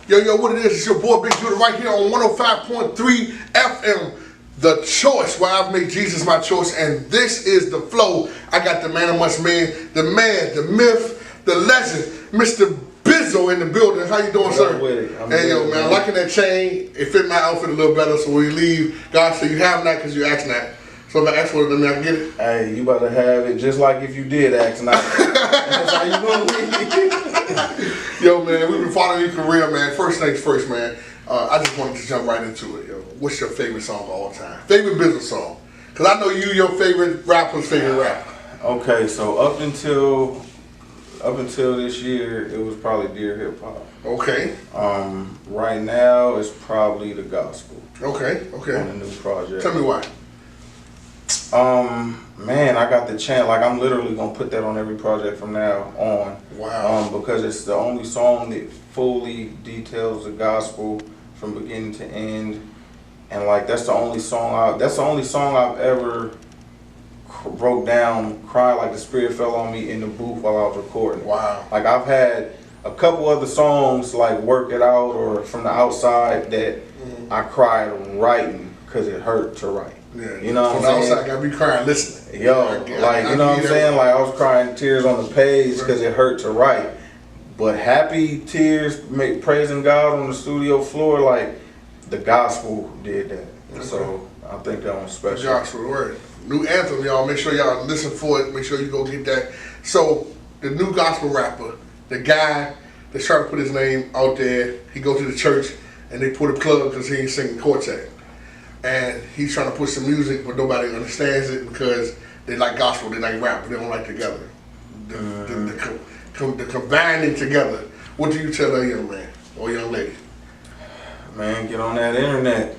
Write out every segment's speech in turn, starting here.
Yo, what it is, it's your boy Bizzle right here on 105.3 FM, The Choice, where I've made Jesus my choice, and this is The Flow. I got the man amongst men, the man, the myth, the legend, Mr. Bizzle in the building. How you doing, sir? Hey, yo, man, I'm liking that chain. It fit my outfit a little better, so when you leave, God said you have that because you asked that. So if I ask for it, then I can get it. Hey, you about to have it just like if you did ask not. That's how you gonna leave. Yo, man, we've been following your career, man. First things first, man. I just wanted to jump right into it, yo. What's your favorite song of all time? Favorite business song? Because I know your favorite rapper's favorite rapper. Okay, so up until this year, it was probably Dear Hip Hop. Okay. Right now, it's probably the gospel. Okay. On a new project. Tell me why. Man, I got the chant. Like, I'm literally gonna put that on every project from now on. Wow. Because it's the only song that fully details the gospel from beginning to end, and like that's the only song I've ever broke down, cried like the Spirit fell on me in the booth while I was recording. Wow. Like, I've had a couple other songs like Work It Out or From the Outside that I cried writing because it hurt to write. Yeah, you know what I'm saying? saying? Outside, gotta be crying listening. Yo, like, you know what I'm saying? Like, I was crying tears on the page because it hurt to write. But happy tears, praising God on the studio floor, like, the gospel did that. Okay. So, I think that one's special. The gospel, word. New anthem, y'all. Make sure y'all listen for it. Make sure you go get that. So, the new gospel rapper, the guy that's trying to put his name out there, he go to the church and they put a plug because he ain't singing quartet. And he's trying to put some music, but nobody understands it because they like gospel, they like rap, but they don't like together. The combining together. What do you tell a young man or young lady? Man, get on that internet.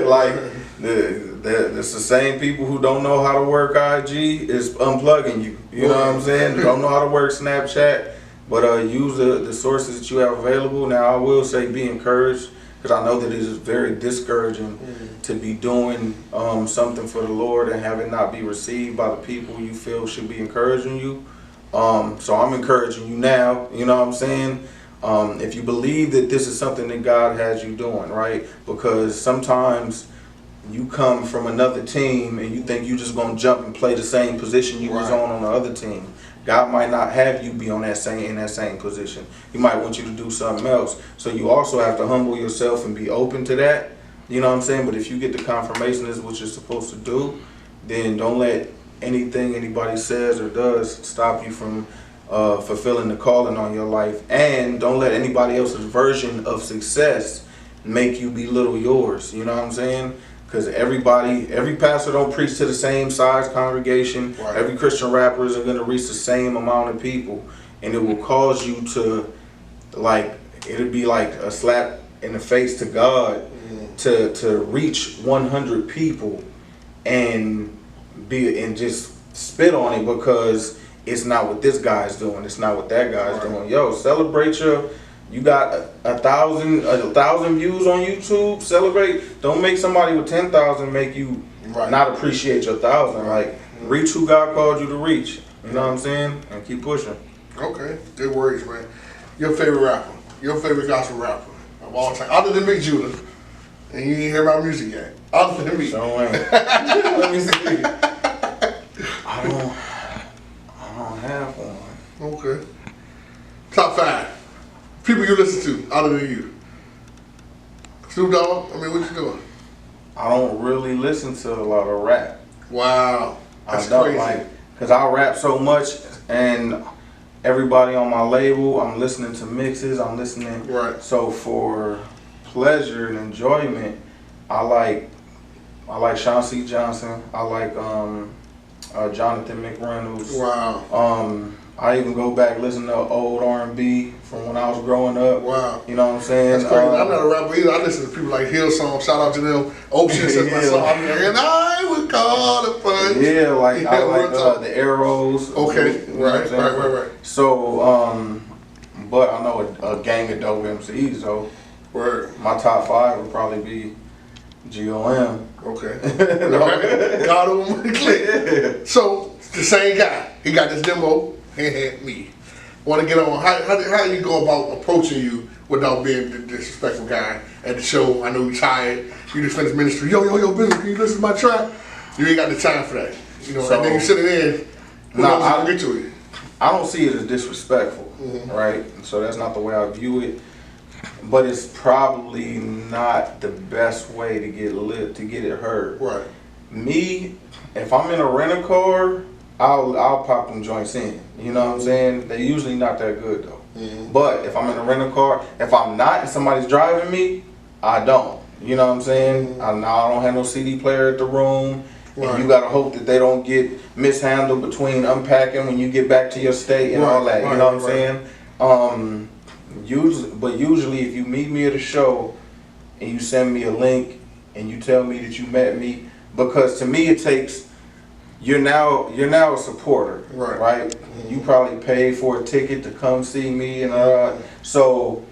Like, it's the same people who don't know how to work IG is unplugging you. You know what I'm saying? Don't know how to work Snapchat, but use the sources that you have available. Now, I will say be encouraged, because I know that it is very discouraging to be doing something for the Lord and have it not be received by the people you feel should be encouraging you. So I'm encouraging you now, you know what I'm saying? If you believe that this is something that God has you doing, right? Because sometimes you come from another team and you think you just gonna jump and play the same position you was on the other team. God might not have you be in that same position. He might want you to do something else. So you also have to humble yourself and be open to that. You know what I'm saying? But if you get the confirmation this is what you're supposed to do, then don't let anything anybody says or does stop you from fulfilling the calling on your life. And don't let anybody else's version of success make you belittle yours. You know what I'm saying? Because every pastor don't preach to the same size congregation. Right. Every Christian rapper isn't going to reach the same amount of people. And it will cause you to, like, it'll be like a slap in the face to God to reach 100 people and just spit on it because it's not what this guy's doing. It's not what that guy's doing. Yo, celebrate you got 1,000 views on YouTube. Celebrate. Don't make somebody with 10,000 make you not appreciate your 1,000. Like, reach who God called you to reach. You know what I'm saying? And keep pushing. Okay, good words, man. Your favorite rapper, your favorite gospel rapper of all time, other than Big Judah, and you ain't hear my music yet. Other than me. So let me see. I don't have one. Okay. Top 5. People you listen to, other than you. Snoop Dogg, I mean, what you doing? I don't really listen to a lot of rap. Wow, that's crazy. Because I rap so much, and everybody on my label, I'm listening to mixes, I'm listening. Right. So for pleasure and enjoyment, I like Sean C. Johnson. I like Jonathan McReynolds. Wow. I even go back listen to old R&B from when I was growing up. Wow. You know what I'm saying? That's crazy. I'm not a rapper either. I listen to people like Hillsong. Shout out to them. Ocean says my song. And I would call the punch. Yeah, like I like the Arrows. Okay. Right. So, but I know a gang of dope MCs. So, my top 5 would probably be GOM. Okay. God of them. Click. So the same guy. He got this demo. Me. Want to get on? How do you go about approaching you without being the disrespectful guy at the show. I know you tired. You just finished ministry. Yo, Bizzle, can you listen to my track? You ain't got the time for that. You know, and then you sitting in. Who knows how to get to it? I don't see it as disrespectful, right? So that's not the way I view it. But it's probably not the best way to get it heard. Right. Me, if I'm in a rental car, I'll pop them joints in. You know what I'm saying? They're usually not that good though. But if I'm in a rental car, if I'm not and somebody's driving me, I don't. You know what I'm saying? I don't have no CD player at the room. Right. And you gotta hope that they don't get mishandled between unpacking when you get back to your state and all that. You know what I'm saying? Usually if you meet me at a show and you send me a link and you tell me that you met me, because to me it takes, you're now a supporter, right? You probably paid for a ticket to come see me, and so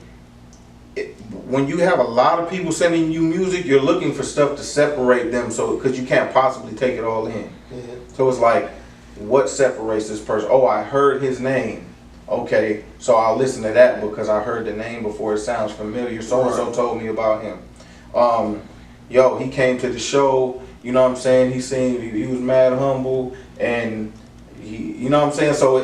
when you have a lot of people sending you music, you're looking for stuff to separate them, so because you can't possibly take it all in. So it's like, what separates this person? Oh, I heard his name. Okay, so I'll listen to that because I heard the name before. It sounds familiar. So and so told me about him. Yo, he came to the show. You know what I'm saying? He was mad humble, and you know what I'm saying? So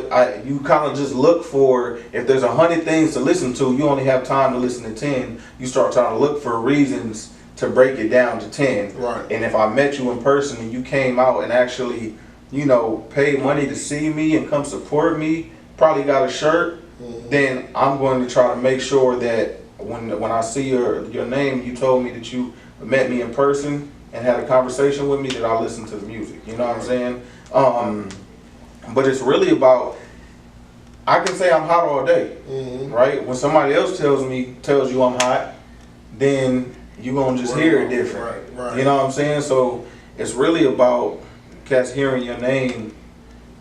you kind of just look for, if there's 100 things to listen to, you only have time to listen to 10. You start trying to look for reasons to break it down to 10. Right. And if I met you in person and you came out and actually, you know, paid money to see me and come support me, probably got a shirt, then I'm going to try to make sure that when I see your name, you told me that you met me in person and had a conversation with me, that I listen to the music. You know what I'm saying? But it's really about, I can say I'm hot all day, right? When somebody else tells you I'm hot, then you're going to just hear it different. You know what I'm saying? So it's really about cats hearing your name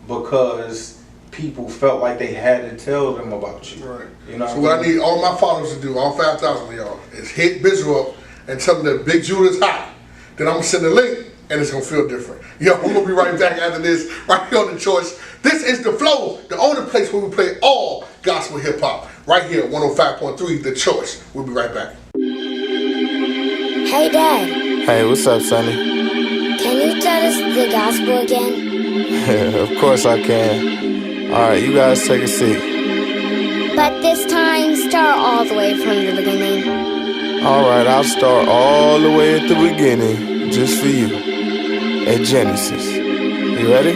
because people felt like they had to tell them about you. Right. You know. So what I need all my followers to do, all 5,000 of y'all, is hit Bizzle up and tell them that Big Judah's hot. Then I'm gonna send a link and it's gonna feel different. Yo, we're gonna be right back after this, right here on The Choice. This is The Flow, the only place where we play all gospel hip hop. Right here, 105.3, The Choice. We'll be right back. Hey, Dad. Hey, what's up, Sonny? Can you tell us the gospel again? Of course I can. Alright, you guys take a seat. But this time, start all the way from the beginning. Alright, I'll start all the way at the beginning, just for you. At Genesis. You ready?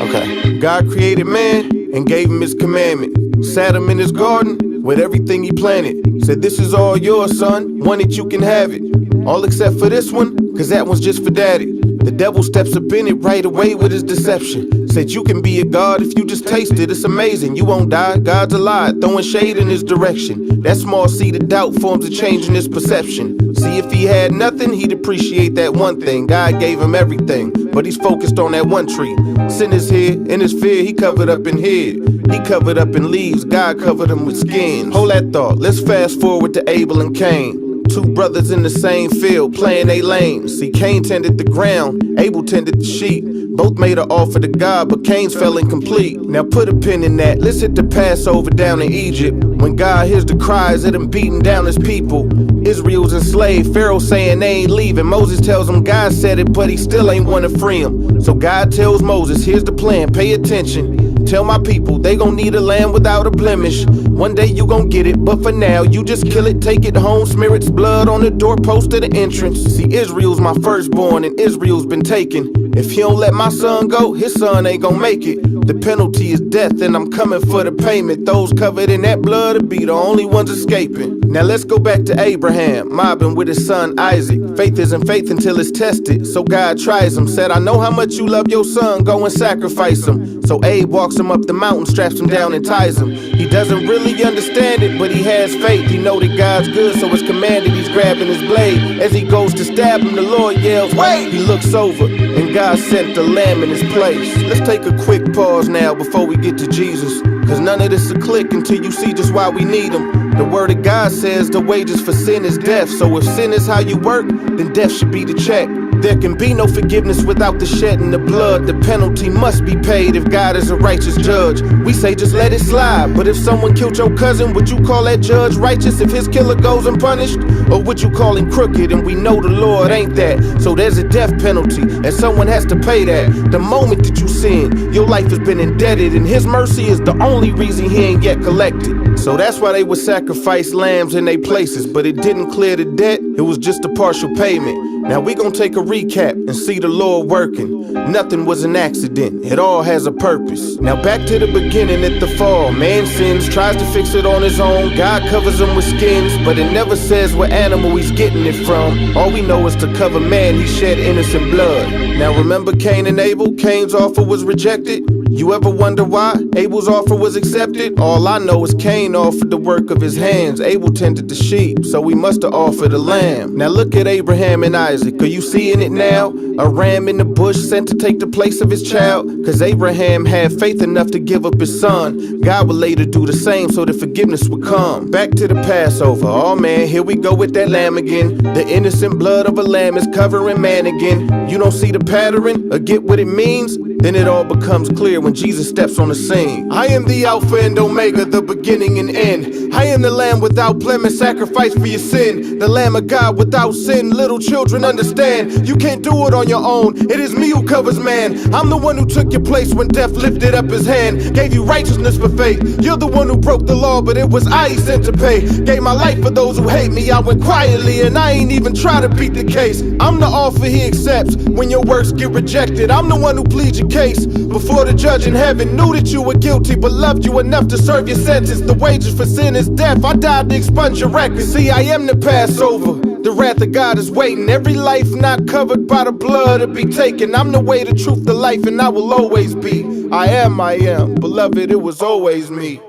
Okay. God created man and gave him his commandment. Sat him in his garden with everything he planted. Said, this is all yours, son. Want it, you can have it. All except for this one, cause that one's just for daddy. The devil steps up in it right away with his deception. Said you can be a god if you just taste it. It's amazing, you won't die. God's alive, throwing shade in his direction. That small seed of doubt forms a change in his perception. See, if he had nothing, he'd appreciate that one thing. God gave him everything, but he's focused on that one tree. Sin is here, in his fear, he covered up and hid. He covered up in leaves, God covered him with skins. Hold that thought, let's fast forward to Abel and Cain. Two brothers in the same field, playing they lanes. See, Cain tended the ground, Abel tended the sheep. Both made an offer to God, but Cain's fell incomplete. Now put a pin in that, let's hit the Passover down in Egypt. When God hears the cries of them beating down his people. Israel's enslaved, Pharaoh saying they ain't leaving. Moses tells him God said it, but he still ain't wanna free him. So God tells Moses, here's the plan, pay attention. Tell my people they gon' need a lamb without a blemish. One day you gon' get it, but for now you just kill it, take it home, smear its blood on the doorpost of the entrance. See, Israel's my firstborn and Israel's been taken. If he don't let my son go, his son ain't gon' make it. The penalty is death and I'm coming for the payment. Those covered in that blood will be the only ones escaping. Now let's go back to Abraham, mobbing with his son Isaac. Faith isn't faith until it's tested, so God tries him. Said, I know how much you love your son, go and sacrifice him. So Abe walks him up the mountain, straps him down and ties him. He doesn't really understand it, but he has faith. He know that God's good, so it's commanded. He's grabbing his blade. As he goes to stab him, the Lord yells, wait! He looks over, and God sent the lamb in his place. Let's take a quick pause now before we get to Jesus. Cause none of this will click until you see just why we need him. The word of God says the wages for sin is death. So if sin is how you work, then death should be the check. There can be no forgiveness without the shedding of blood. The penalty must be paid if God is a righteous judge. We say just let it slide, but if someone killed your cousin, would you call that judge righteous if his killer goes unpunished? Or would you call him crooked? And we know the Lord ain't that. So there's a death penalty, and someone has to pay that. The moment that you sin, your life has been indebted, and his mercy is the only reason he ain't yet collected. So that's why they would sacrifice lambs in their places, but it didn't clear the debt, it was just a partial payment. Now we gon' take a recap and see the Lord working. Nothing was an accident, it all has a purpose. Now back to the beginning at the fall. Man sins, tries to fix it on his own. God covers him with skins, but it never says what animal he's getting it from. All we know is to cover man, he shed innocent blood. Now remember Cain and Abel? Cain's offer was rejected. You ever wonder why Abel's offer was accepted? All I know is Cain offered the work of his hands. Abel tended the sheep, so he must have offered a lamb. Now look at Abraham and Isaac, are you seeing it now? A ram in the bush sent to take the place of his child. Cause Abraham had faith enough to give up his son. God would later do the same so that forgiveness would come. Back to the Passover, oh man, here we go with that lamb again. The innocent blood of a lamb is covering man again. You don't see the pattern or get what it means? Then it all becomes clear when Jesus steps on the scene. I am the Alpha and Omega, the beginning and end. I am the Lamb without blemish, sacrifice for your sin. The Lamb of God without sin, little children understand. You can't do it on your own, it is me who covers man. I'm the one who took your place when death lifted up his hand. Gave you righteousness for faith. You're the one who broke the law, but it was I he sent to pay. Gave my life for those who hate me, I went quietly and I ain't even try to beat the case. I'm the offer he accepts when your works get rejected. I'm the one who pleads your case before the judge in heaven. Knew that you were guilty but loved you enough to serve your sentence. The wages for sin is death, I died to expunge your record. See, I am the Passover, the wrath of God is waiting. Every life not covered by the blood to be taken. I'm the way, the truth, the life, and I will always be. I am, beloved, it was always me.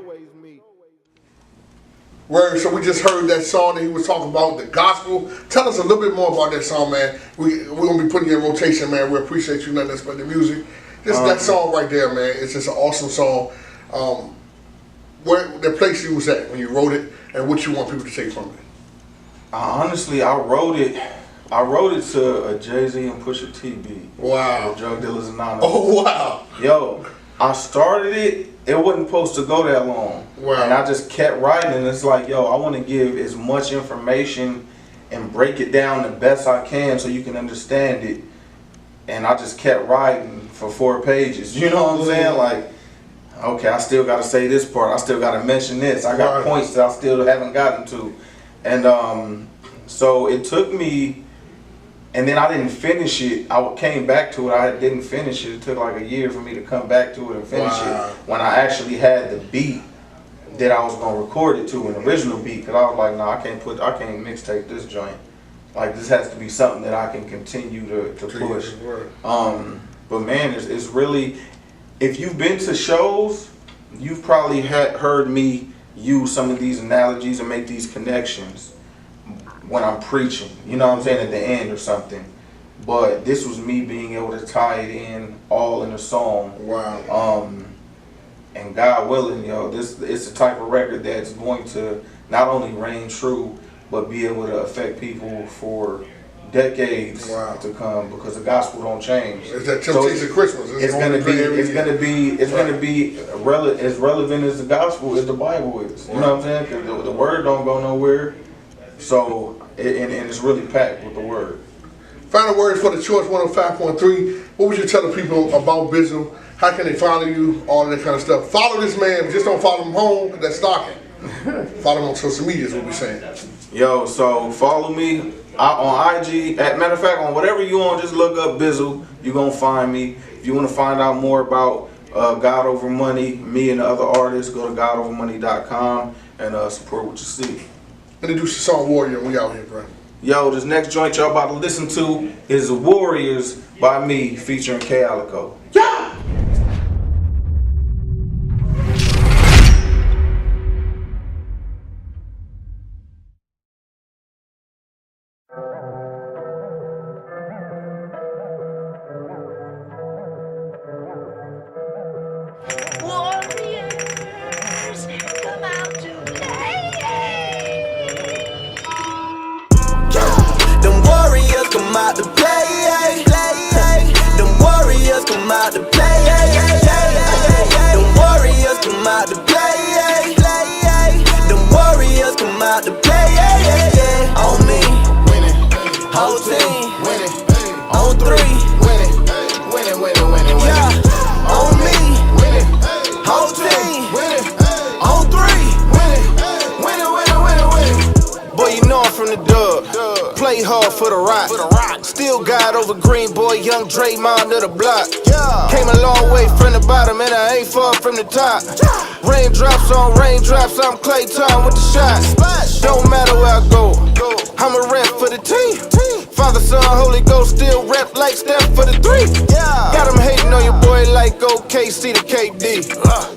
Word, so we just heard that song that he was talking about, the gospel. Tell us a little bit more about that song, man. We're going to be putting you in rotation, man. We appreciate you, nothing else but the music. Just that song right there, man. It's just an awesome song. Where the place you was at when you wrote it, and what you want people to take from it. Honestly, I wrote it to a Jay-Z and Pusha T beat. Wow. Drug Dealers Anonymous. Oh, wow. Yo, I started it. It wasn't supposed to go that long. Wow. And I just kept writing, and it's like, yo, I want to give as much information and break it down the best I can so you can understand it. And I just kept writing for 4 pages. You know what I'm saying? Like, okay, I still got to say this part. I still got to mention this. I got points that I still haven't gotten to. And so it took me, and then I didn't finish it. I came back to it. I didn't finish it. It took like a year for me to come back to it and finish it when I actually had the beat that I was going to record it to, an original beat. Because I was like, no, I can't mixtape this joint. Like, this has to be something that I can continue to push. But man, it's really, if you've been to shows, you've probably heard me use some of these analogies and make these connections when I'm preaching, you know what I'm saying, at the end or something. But this was me being able to tie it in all in a song. Wow. And God willing, yo, it's the type of record that's going to not only reign true, but be able to affect people for decades to come, because the gospel don't change. It's that temptation of Christmas. It's gonna be as relevant as the gospel as the Bible is. You know what I'm saying? Because the word don't go nowhere. So and it's really packed with the word. Final words for the Choice 105.3. What would you tell the people about Bizzle? How can they follow you? All of that kind of stuff. Follow this man, but just don't follow him home, because that's stalking. Follow him on social media is what we're saying. Yo, so follow me on IG. Matter of fact, on whatever you on, just look up Bizzle. You're going to find me. If you want to find out more about God Over Money, me and the other artists, go to godovermoney.com and support what you see. Introduce the song Warrior, and we out here, bro. Yo, this next joint y'all about to listen to is Warriors by me, featuring K. Alico. Yeah! Come out to play, out to play. Them warriors come out to play. Them warriors come out to play. On me, Winning, whole team, winning, on three. winning, winning, winning, winning, Yeah, on me, winning, whole team, winning, on three. winning, winning, winning, winning, winning. Boy, you know I'm from the dub. Play hard for the rock. Still God over green, boy, young Draymond of the block. Came a long way from the bottom, and I ain't far from the top. Raindrops on raindrops, I'm Clay Tom with the shot. Don't matter where I go, I'm a rep for the team. Father, Son, Holy Ghost, still rep like Steph for the three. Got them hating on your boy like OKC to KD.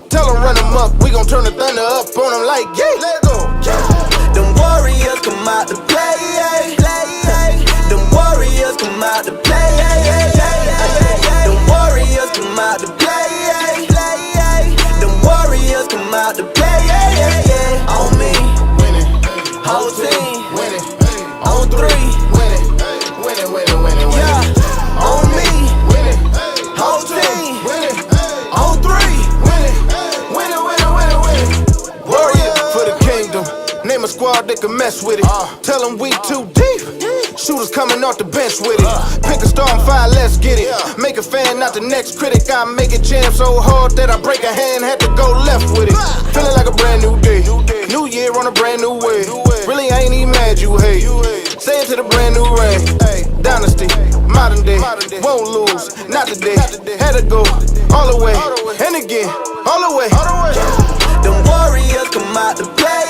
Tell them run them up, we gon' turn the thunder up on them like yeah. Let go. Them warriors come out to play. Them warriors come out to play. Them warriors come out to play. Them warriors come out to play. On me, Winning, whole team, winning, on three. winning, winning, winning, winning, winning. Yeah, on me, Winning, whole team, winning, on three. winning, winning, winning, winning, winning. Warrior for the kingdom. Name a squad that can mess with it. Tell them we too deep. Shooters coming off the bench with it. Pick a star and fire, let's get it. Make a fan, not the next critic. I make it jam so hard that I break a hand, had to go left with it. Feeling like a brand new day. New year on a brand new way. Really, I ain't even mad you hate. Say it to the brand new reign. Dynasty, modern day. Won't lose, not today. Had to go all the way, and again, all the way. Them warriors come out to play.